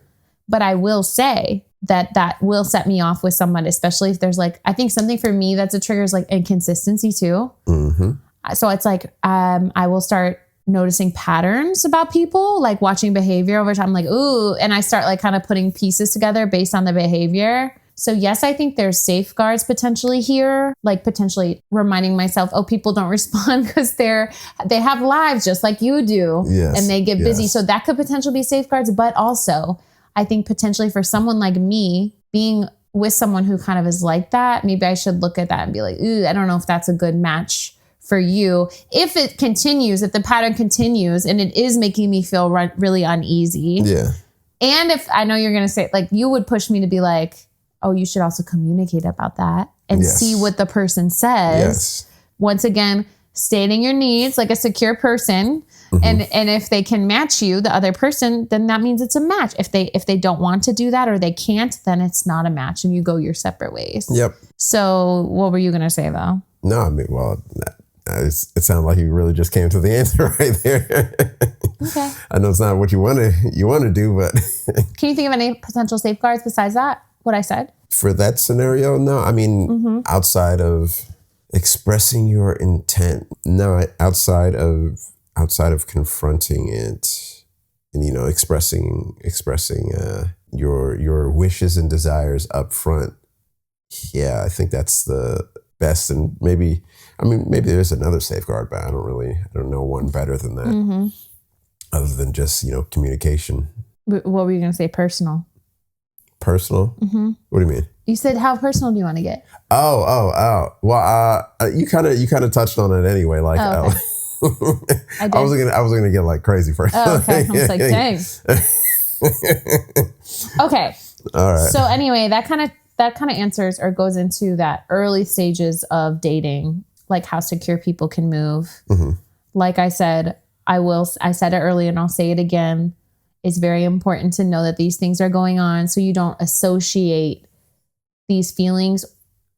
But I will say that will set me off with someone, especially if there's like, I think something for me that's a trigger is like inconsistency too. Mm-hmm. So it's like, I will start noticing patterns about people, like watching behavior over time, like, ooh, and I start like kind of putting pieces together based on the behavior. So yes, I think there's safeguards potentially here, like potentially reminding myself, oh, people don't respond because they have lives just like you do. Yes, and they get busy. So that could potentially be safeguards. But also I think potentially for someone like me being with someone who kind of is like that, maybe I should look at that and be like, ooh, I don't know if that's a good match for you. If it continues, if the pattern continues and it is making me feel really uneasy. Yeah. And if I know you're going to say, like, you would push me to be like, oh, you should also communicate about that and see what the person says. Yes. Once again, stating your needs like a secure person. Mm-hmm. And if they can match you, the other person, then that means it's a match. If they don't want to do that or they can't, then it's not a match and you go your separate ways. Yep. So what were you going to say though? No, I mean, well, it sounded like you really just came to the answer right there. Okay. I know it's not what you want to do, but can you think of any potential safeguards besides that? What I said? For that scenario, no. I mean, outside of expressing your intent, no, outside of confronting it and, expressing your wishes and desires up front. Yeah, I think that's the best. And maybe there's another safeguard, but I don't know one better than that, other than just, communication. What were you going to say? Personal? Mm-hmm. What do you mean? You said, how personal do you want to get? Oh. Well, you kind of touched on it anyway. Like, I was gonna get like crazy first. Oh, okay. I was like, dang. Okay. All right. So anyway, that kind of answers or goes into that early stages of dating, like how secure people can move. Mm-hmm. Like I said, I said it earlier and I'll say it again. It's very important to know that these things are going on so you don't associate these feelings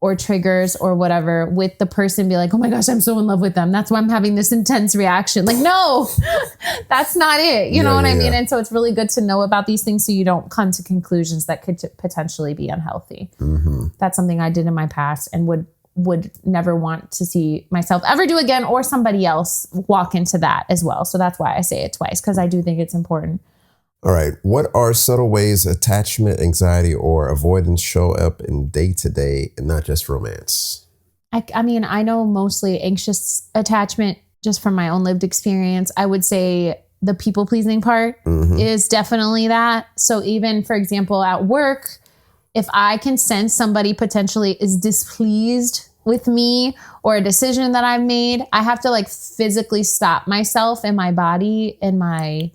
or triggers or whatever with the person, be like, oh my gosh, I'm so in love with them. That's why I'm having this intense reaction. Like, no, that's not it. You know what I mean? And so it's really good to know about these things so you don't come to conclusions that could potentially be unhealthy. Mm-hmm. That's something I did in my past and would never want to see myself ever do again or somebody else walk into that as well. So that's why I say it twice, because I do think it's important. All right. What are subtle ways attachment, anxiety, or avoidance show up in day-to-day and not just romance? I mean, I know mostly anxious attachment just from my own lived experience. I would say the people-pleasing part is definitely that. So even, for example, at work, if I can sense somebody potentially is displeased with me or a decision that I've made, I have to like physically stop myself and my body and my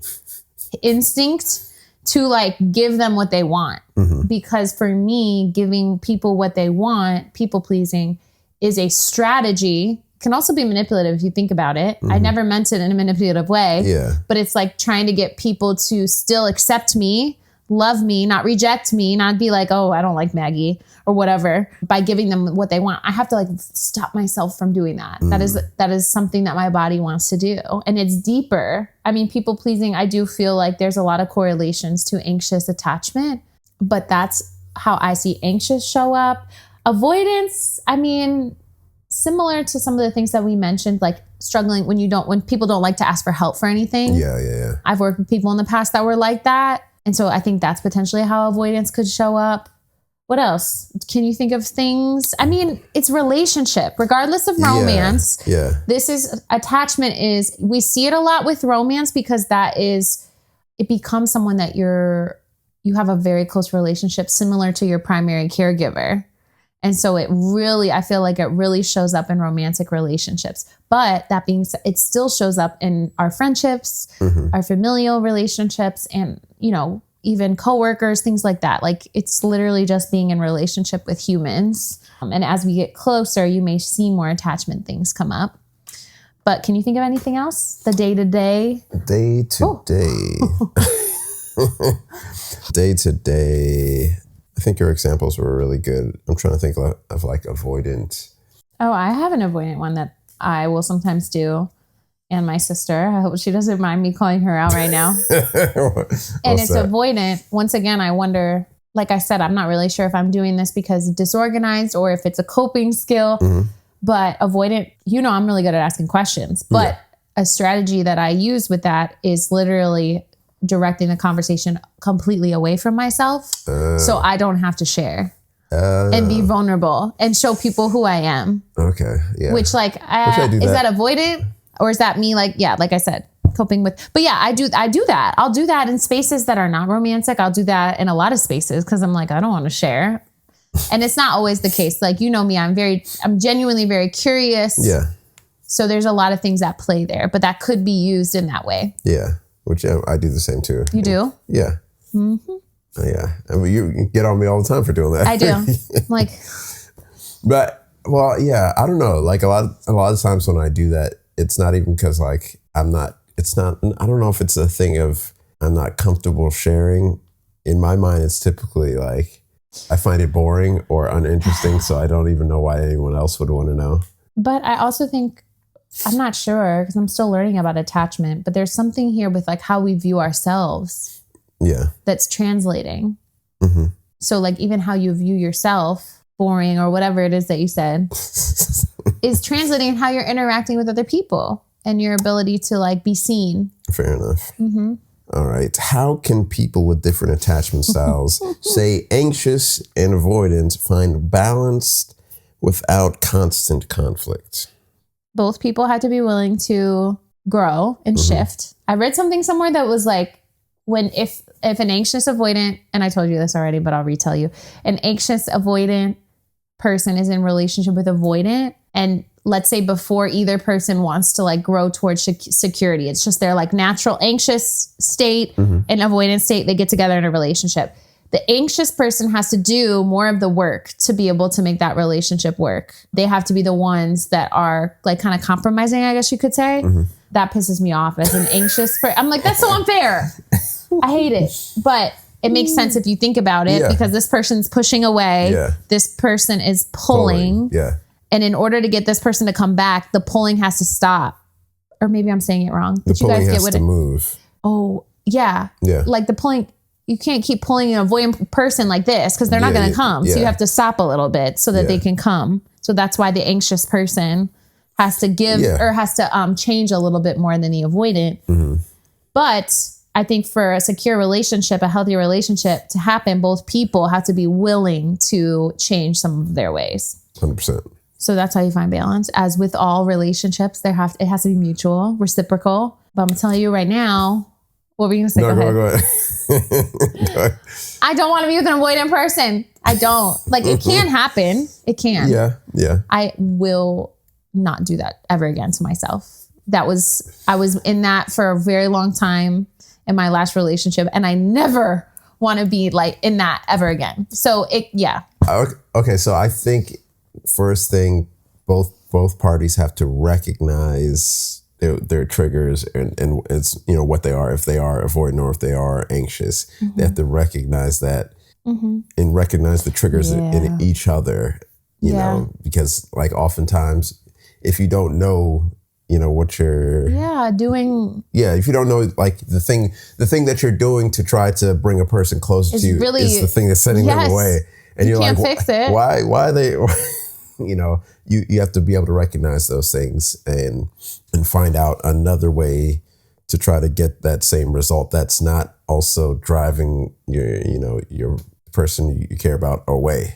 instinct to like give them what they want. Because for me, giving people what they want, people pleasing, is a strategy. Can also be manipulative if you think about it. I never meant it in a manipulative way, but it's like trying to get people to still accept me, love me, not reject me, not be like, oh, I don't like Maggie or whatever, by giving them what they want. I have to like stop myself from doing that. That is something that my body wants to do. And it's deeper. I mean, people pleasing, I do feel like there's a lot of correlations to anxious attachment, But that's how I see anxious show up. Avoidance, I mean, similar to some of the things that we mentioned, like struggling when people don't like to ask for help for anything. Yeah. I've worked with people in the past that were like that. And so I think that's potentially how avoidance could show up. What else? Can you think of things? I mean, it's relationship, regardless of romance. Yeah. This is attachment we see it a lot with romance because it becomes someone that you have a very close relationship similar to your primary caregiver. And so I feel like it really shows up in romantic relationships. But that being said, it still shows up in our friendships, our familial relationships, and, even coworkers, things like that. Like it's literally just being in relationship with humans. And as we get closer, you may see more attachment things come up. But can you think of anything else? The day-to-day? Day-to-day. Day-to-day. I think your examples were really good. I'm trying to think of like avoidant. Oh, I have an avoidant one that I will sometimes do. And my sister, I hope she doesn't mind me calling her out right now. And it's avoidant. Once again, I wonder, like I said, I'm not really sure if I'm doing this because it's disorganized or if it's a coping skill. But avoidant, I'm really good at asking questions. But a strategy that I use with that is literally directing the conversation completely away from myself. So I don't have to share and be vulnerable and show people who I am. Okay. Yeah. Which is that avoidant? Or is that me like I said, coping with, but yeah, I do that. I'll do that in spaces that are not romantic. I'll do that in a lot of spaces because I'm like, I don't want to share. And it's not always the case. Like, me, I'm genuinely very curious. Yeah. So there's a lot of things at play there, but that could be used in that way. Yeah. Which I do the same too. You do? Yeah. Yeah. I mean, you get on me all the time for doing that. I do. Like, but well, yeah, I don't know. Like a lot of times when I do that, it's not even because like I don't know if it's a thing of I'm not comfortable sharing. In my mind, it's typically like I find it boring or uninteresting. So I don't even know why anyone else would want to know. But I also think, I'm not sure because I'm still learning about attachment, but there's something here with like how we view ourselves. Yeah. That's translating. So like even how you view yourself, boring or whatever it is that you said, is translating how you're interacting with other people and your ability to like be seen. Fair enough. All right. How can people with different attachment styles, say anxious and avoidant, find balance without constant conflict? Both people have to be willing to grow and shift. I read something somewhere that was like, if an anxious avoidant, and I told you this already, but I'll retell you, an anxious avoidant person is in relationship with avoidant, and let's say before either person wants to like grow towards security, it's just their like natural anxious state and avoidant state, they get together in a relationship. The anxious person has to do more of the work to be able to make that relationship work. They have to be the ones that are like kind of compromising, I guess you could say. That pisses me off as an anxious person. I'm like, that's so unfair. I hate it. But it makes sense if you think about it because this person's pushing away. Yeah. This person is pulling. Yeah. And in order to get this person to come back, the pulling has to stop. Or maybe I'm saying it wrong. Did you guys get what it move? Oh, yeah. Yeah. Like the pulling, you can't keep pulling an avoidant person like this because they're not going to come. So you have to stop a little bit so that they can come. So that's why the anxious person has to give or has to change a little bit more than the avoidant. But I think for a secure relationship, a healthy relationship to happen, both people have to be willing to change some of their ways. 100%. So that's how you find balance. As with all relationships, it has to be mutual, reciprocal. But I'm telling you right now, what were you going to say? No, go ahead. Go ahead. I don't want to be with an avoidant person. I don't. Like, it can happen. It can. Yeah. I will not do that ever again to myself. I was in that for a very long time in my last relationship, and I never want to be like in that ever again. So Okay, so I think first thing, both parties have to recognize their triggers and it's what they are. If they are avoidant or if they are anxious, they have to recognize that and recognize the triggers in each other. You know, because like oftentimes, if you don't know, what you're doing. Yeah, if you don't know, like the thing that you're doing to try to bring a person closer to you is the thing that's sending them away. And you're can't like, fix it. Why are they, you have to be able to recognize those things and find out another way to try to get that same result that's not also driving your person you care about away.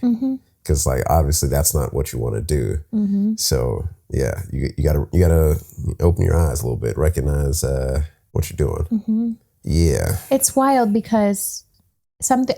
Because like obviously that's not what you want to do. So yeah, you gotta open your eyes a little bit, recognize what you're doing. Yeah, it's wild because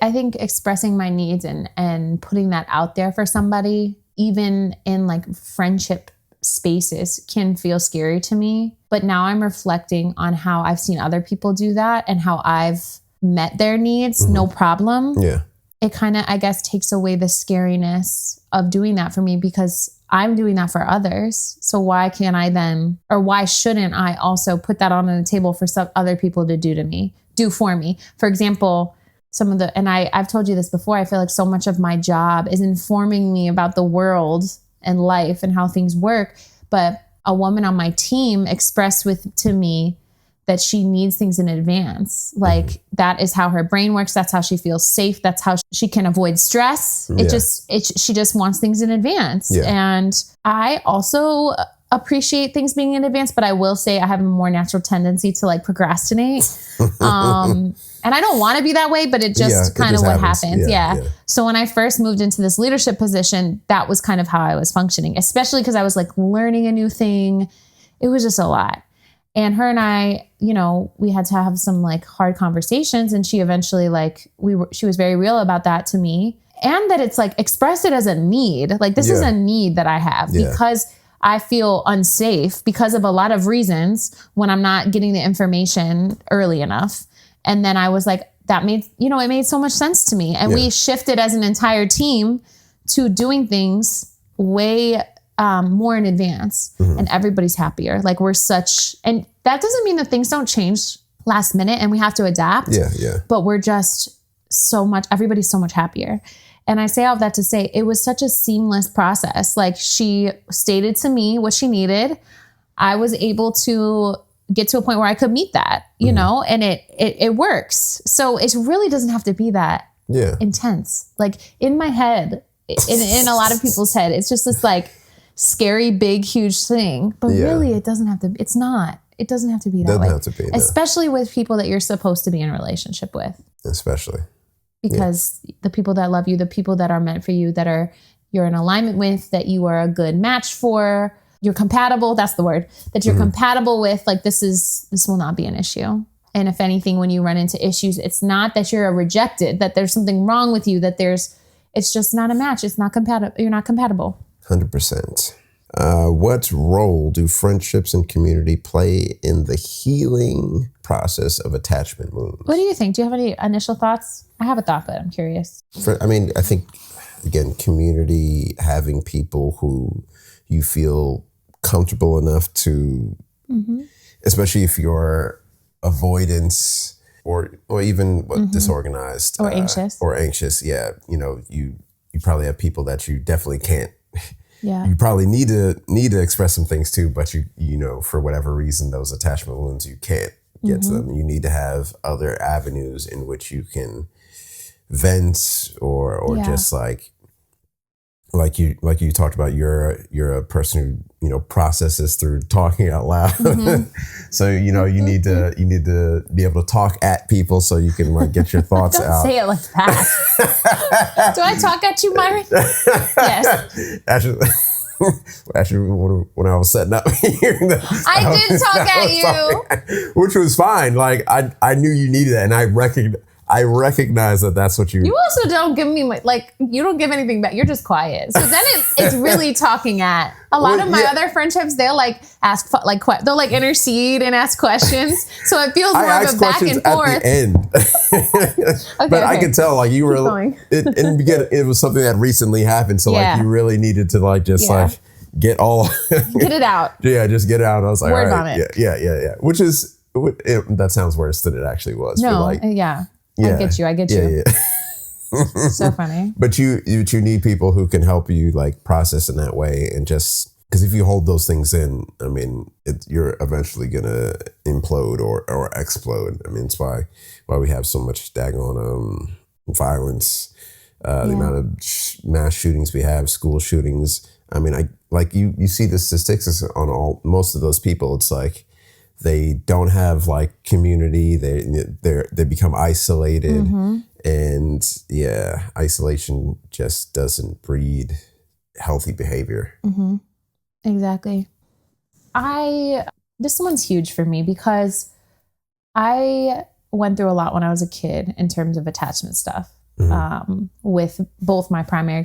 I think expressing my needs and putting that out there for somebody, even in like friendship spaces, can feel scary to me. But now I'm reflecting on how I've seen other people do that and how I've met their needs, no problem. Yeah. It kind of, I guess, takes away the scariness of doing that for me because I'm doing that for others. So why can't I then, or why shouldn't I also put that on the table for some other people to do for me? For example, I've told you this before, I feel like so much of my job is informing me about the world and life and how things work. But a woman on my team expressed to me that she needs things in advance. Like that is how her brain works. That's how she feels safe. That's how she can avoid stress. She just wants things in advance. Yeah. And I also appreciate things being in advance, but I will say I have a more natural tendency to like procrastinate. And I don't want to be that way, but it just kind of what happens. Yeah. So when I first moved into this leadership position, that was kind of how I was functioning, especially because I was like learning a new thing. It was just a lot. And her and I, we had to have some like hard conversations, and she eventually she was very real about that to me, and that it's like express it as a need. Like this is a need that I have because I feel unsafe because of a lot of reasons when I'm not getting the information early enough. And then I was like, that made, it made so much sense to me. And we shifted as an entire team to doing things way more in advance, and everybody's happier. Like and that doesn't mean that things don't change last minute and we have to adapt. But we're just everybody's so much happier. And I say all of that to say it was such a seamless process. Like she stated to me what she needed. I was able to get to a point where I could meet that, and it works. So it really doesn't have to be that intense. Like in my head, in a lot of people's head, it's just this like scary, big, huge thing. But really it doesn't have to, it's not. It doesn't have to be that way. Have to be, especially with people that you're supposed to be in a relationship with. Especially. Because the people that love you, the people that are meant for you, you're in alignment with, that you are a good match for, you're compatible. That's the word that you're compatible with. Like this will not be an issue. And if anything, when you run into issues, it's not that you're rejected, that there's something wrong with you, it's just not a match. It's not compatible. You're not compatible. 100%. What role do friendships and community play in the healing process of attachment wounds? What do you think? Do you have any initial thoughts? I have a thought, but I'm curious. I think, again, community, having people who you feel comfortable enough to, especially if you're avoidant or even disorganized. Or anxious. Yeah. You probably have people that you definitely can't. Yeah. You probably need to express some things too, but you for whatever reason, those attachment wounds, you can't get to them. You need to have other avenues in which you can vent or just like you talked about, you're a person who processes through talking out loud. So you need to be able to talk at people so you can like get your thoughts out. Say it like that. Do I talk at you, Myron? Yes. Actually, when I was setting up here, I did talk at you, which was fine. Like I knew you needed that, and I recognize that that's what you. You also don't give me you don't give anything back. You're just quiet. So then it's really talking at. A lot of my other friendships, they'll ask they'll intercede and ask questions. So it feels more of a back and forth. At the end. But I could tell you were in the beginning. It was something that recently happened. So you really needed to get it out. Yeah, just get it out. I was like, word all right, on it. Yeah. Which is that sounds worse than it actually was. No, I get you. Yeah. So funny. But you need people who can help you process in that way and just Because if you hold those things in, I mean, you're eventually gonna implode or explode. I mean, it's why we have so much daggone violence. The amount of mass shootings we have, school shootings. I mean, you see the statistics on most of those people. It's like they don't have like community. They become isolated, and isolation just doesn't breed healthy behavior. Exactly. This one's huge for me because I went through a lot when I was a kid in terms of attachment stuff. With both my primary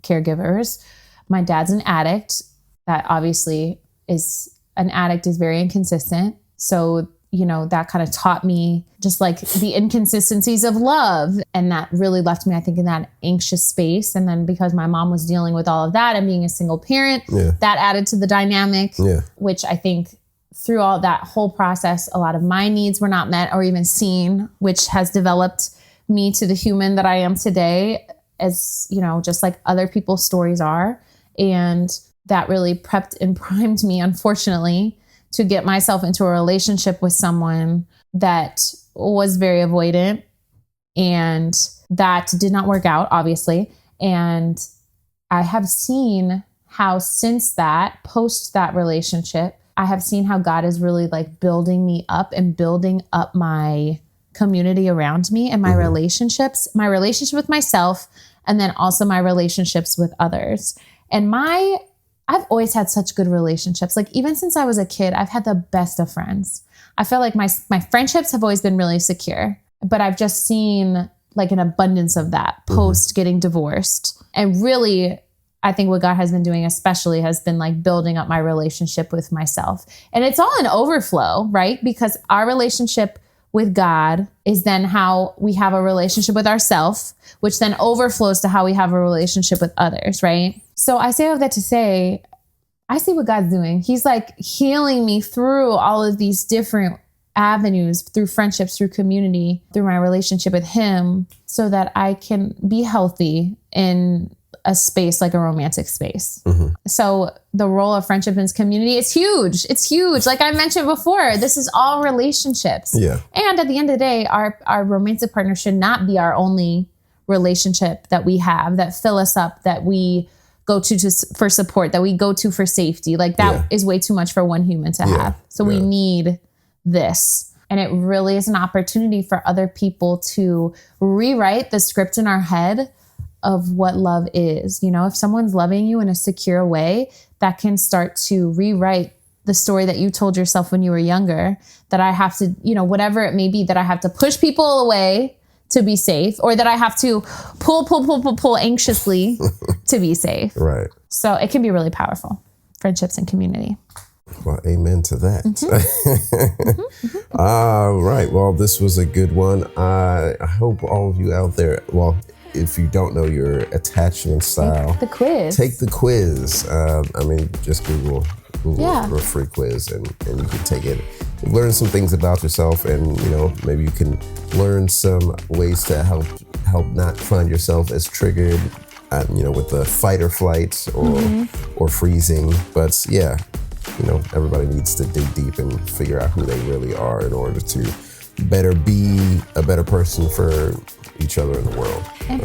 caregivers. My dad's an addict. That obviously is very inconsistent. So, that kind of taught me just like the inconsistencies of love. And that really left me, I think, in that anxious space. And then because my mom was dealing with all of that and being a single parent, that added to the dynamic, which I think through all that whole process, a lot of my needs were not met or even seen, which has developed me to the human that I am today, as, just like other people's stories are. And that really prepped and primed me, unfortunately, to get myself into a relationship with someone that was very avoidant, and that did not work out, obviously. And I have seen how since that, post that relationship, I have seen how God is really like building me up and building up my community around me and my relationships, my relationship with myself, and then also my relationships with others. And I've always had such good relationships. Like even since I was a kid, I've had the best of friends. I feel like my friendships have always been really secure, but I've just seen like an abundance of that post getting divorced. And really, I think what God has been doing especially has been like building up my relationship with myself. And it's all an overflow, right? Because our relationship with God is then how we have a relationship with ourselves, which then overflows to how we have a relationship with others, right? So I say all that to say, I see what God's doing. He's like healing me through all of these different avenues, through friendships, through community, through my relationship with him, so that I can be healthy in a space like a romantic space. So the role of friendship and community is huge. It's huge. Like I mentioned before, this is all relationships. Yeah. And at the end of the day, our romantic partner should not be our only relationship that we have, that fill us up, that we go to just for support, that we go to for safety. Like that is way too much for one human to have. So we need this. And it really is an opportunity for other people to rewrite the script in our head of what love is. If someone's loving you in a secure way, that can start to rewrite the story that you told yourself when you were younger, that I have to, whatever it may be, that I have to push people away to be safe, or that I have to pull anxiously to be safe. Right. So it can be really powerful, friendships and community. Well, amen to that. All right. Well, this was a good one. I hope all of you out there, if you don't know your attachment style, take the quiz. Just Google for a free quiz, and you can take it, learn some things about yourself, and maybe you can learn some ways to help not find yourself as triggered, with the fight or flight or freezing. But everybody needs to dig deep and figure out who they really are in order to better be a better person for each other in the world. And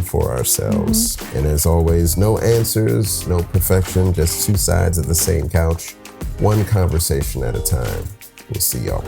for ourselves. And as always, no answers, no perfection, just two sides of the same couch, one conversation at a time. We'll see y'all.